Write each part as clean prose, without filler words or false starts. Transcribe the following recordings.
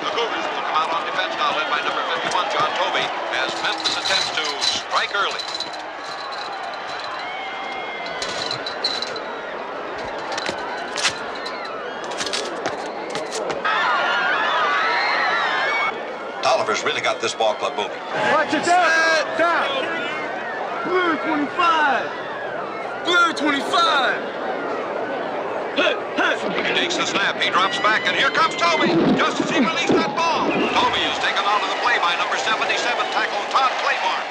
The Cougars will come out on defense now, led by number 51, John Toby, as Memphis attempts to strike early. Tolliver's really got this ball club moving. Watch it down! Down! Blue 25! Blue 25! He takes the snap, he drops back, and here comes Toby, just as he released that ball. Toby is taken out of the play by number 77, tackle Todd Claiborne.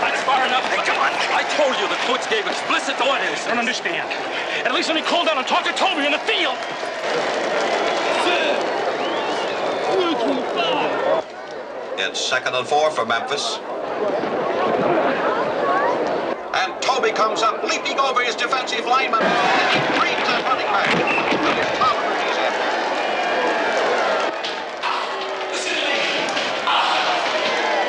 That's far enough. Hey, come on. I told you the coach gave explicit orders. I don't understand. At least let me call down and talk to Toby in the field. It's 2nd and 4 for Memphis. And Toby comes up, leaping over his defensive lineman. And he brings that running back. But it's Tolliver he's after. Listen to me.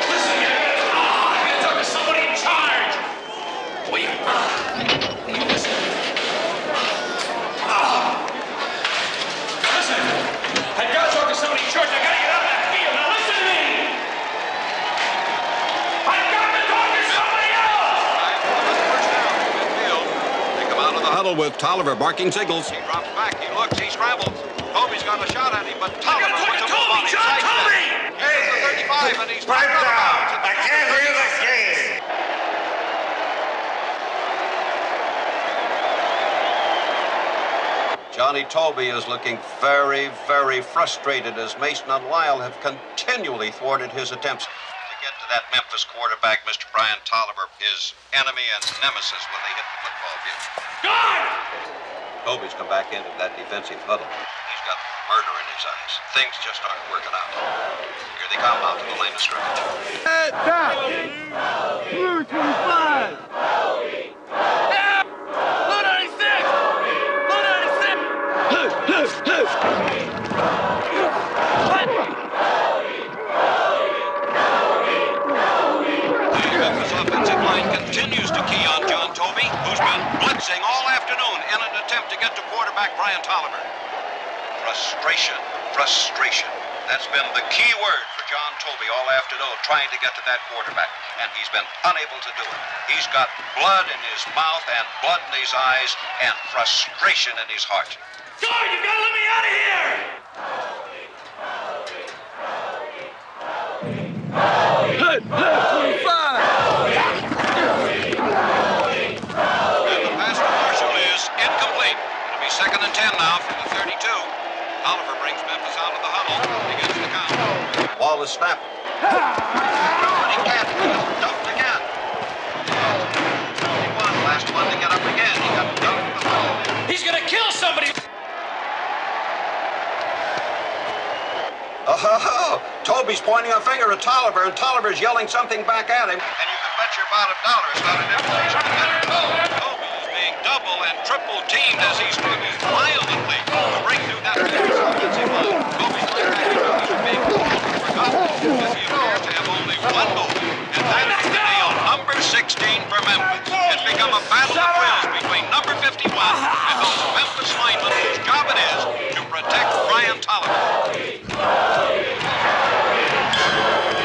Listen, I gotta talk to somebody in charge. Wait. You listen. Listen. I gotta talk to somebody in charge. I gotta get out of that field. Now listen to me. I got to talk to somebody else. First down, midfield. They come out of the huddle with Tolliver barking signals. He drops back, he looks, he scrambles. Toby's got a shot at him, but Tolliver puts a move on him. John Toby! Here's the 35, and he's Pipe out of down! bounds. I can't hear the game! Johnny Toby is looking very, very frustrated as Mason and Lyle have continually thwarted his attempts to get to that Memphis quarterback, Mr. Brian Tolliver, his enemy and nemesis when they hit the football field. Guard! Toby's come back into that defensive huddle. He's got murder in his eyes. Things just aren't working out. Here they come out to the line of scrimmage. Down! Blue 25! Blue 96! Blue 96! The Memphis offensive line continues to key on John Toby, who's been blitzing all afternoon in an attempt to get to quarterback Brian Tolliver. Frustration, frustration. That's been the key word for John Toby all afternoon, trying to get to that quarterback, and he's been unable to do it. He's got blood in his mouth and blood in his eyes and frustration in his heart. Guard, you gotta let me out of here! Hey, 25! And the pass from Marshall is incomplete. It'll be 2nd and 10 now from the 32. Oliver brings Memphis out of the huddle. He gets the count. Ball is snapped. But he can't. He got dumped again. 21, last one to get up again. He got dumped the ball. He's gonna kill somebody! Oh, Toby's pointing a finger at Tolliver, and Tolliver's yelling something back at him. And you can bet your bottom dollar it's not an information to get it. Toby is being double and triple teamed as he struggles violently to break through that offensive line. Toby's linebacker is being forgotten as he appears to have only one move, and that is the nail number 16 for Memphis. It's become a battle of wills between number 51 and those Memphis linemen whose job it is to protect Brian Tolliver.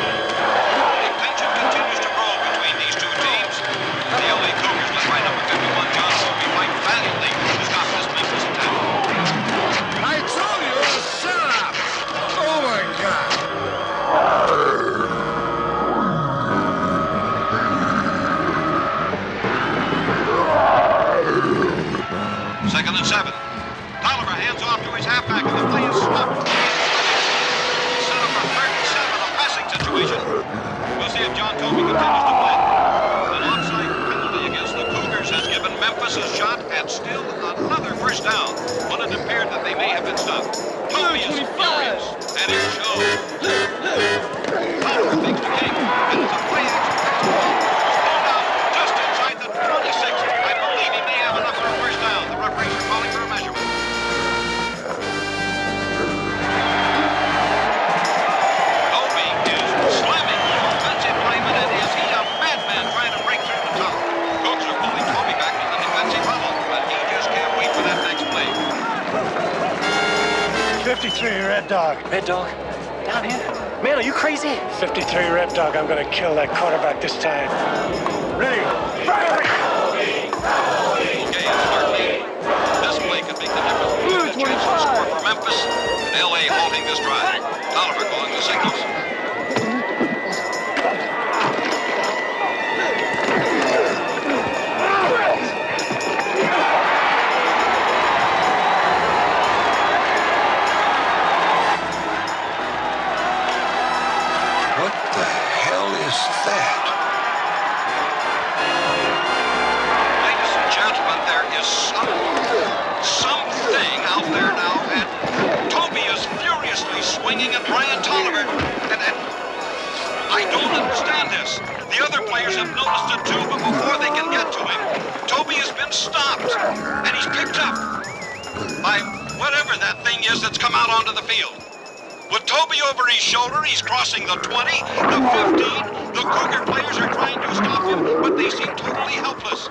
Tension continues to grow between these two teams. The LA Cougars, led by number 51, John Toby, fight valiantly to stop this Memphis attack. I told you to shut up! Oh my God! 2nd and 7. Tolliver hands off to his halfback, and the play is stopped. Set up a 3rd and 7, a passing situation. We'll see if John Toby continues to play. An offside penalty against the Cougars has given Memphis a shot at still another first down when it appeared that they may have been stopped. Toby is furious, and it shows. Tolliver thinks to game, and it's a play action pass. Pulled out just inside the 26. I believe he may have enough for a first down. The referees are calling for a measurement. Toby is slamming the offensive lineman, and is he a madman trying to break through the top? Cougs are pulling Toby back to the defensive huddle, but he just can't wait for that next play. 53 Red Dog. Red Dog? Down here? Man, are you crazy? 53 Red Dog, I'm gonna kill that quarterback this time. Ready, fire! Okay, it's Martin. This play could make the difference between a chance to score for Memphis and L.A. holding this drive. Tolliver calling the signals. What the hell is that? Ladies and gentlemen, there is something out there now, and Toby is furiously swinging at Brian Tolliver, and I don't understand this. The other players have noticed it too, but before they can get to him, Toby has been stopped, and he's picked up by whatever that thing is that's come out onto the field. With Toby over his shoulder, he's crossing the 20, the 15. The Cougar players are trying to stop him, but they seem totally helpless.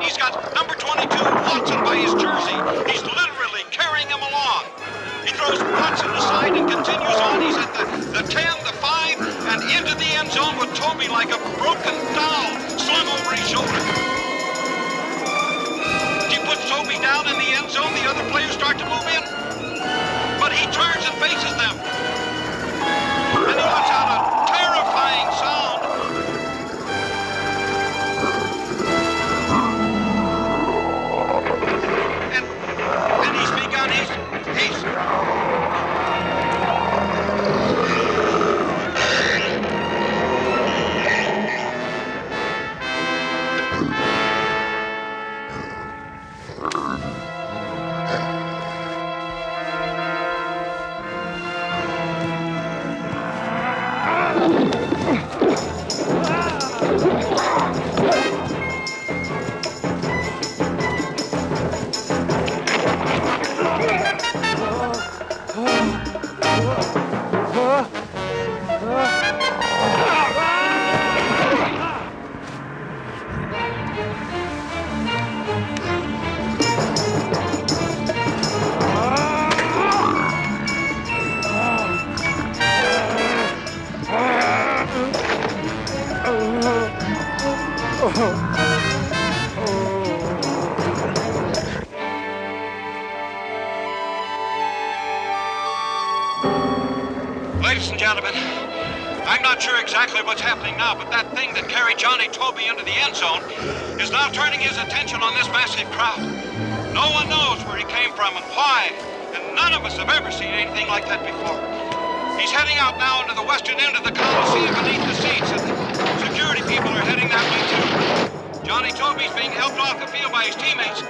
He's got number 22, Watson, by his jersey. He's literally carrying him along. He throws Watson aside and continues on. He's at the 10, the 5, and into the end zone with Toby like a broken doll slung over his shoulder. He puts Toby down in the end zone. The other players start to move in. But he turns and faces them. And he lets out a terrifying sound. And he's begun his... Ladies and gentlemen, I'm not sure exactly what's happening now, but that thing that carried Johnny Toby into the end zone is now turning his attention on this massive crowd. No one knows where he came from and why, and none of us have ever seen anything like that before. He's heading out now into the western end of the Coliseum beneath the seats, and the security people are heading that way too. Johnny Toby's being helped off the field by his teammates.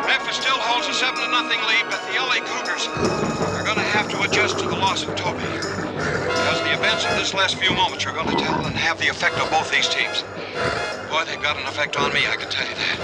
Memphis still holds a 7-0 lead, but the LA Cougars are going to have to adjust to the loss of Toby, because the events of this last few moments are going to tell and have the effect of both these teams. Boy, they've got an effect on me, I can tell you that.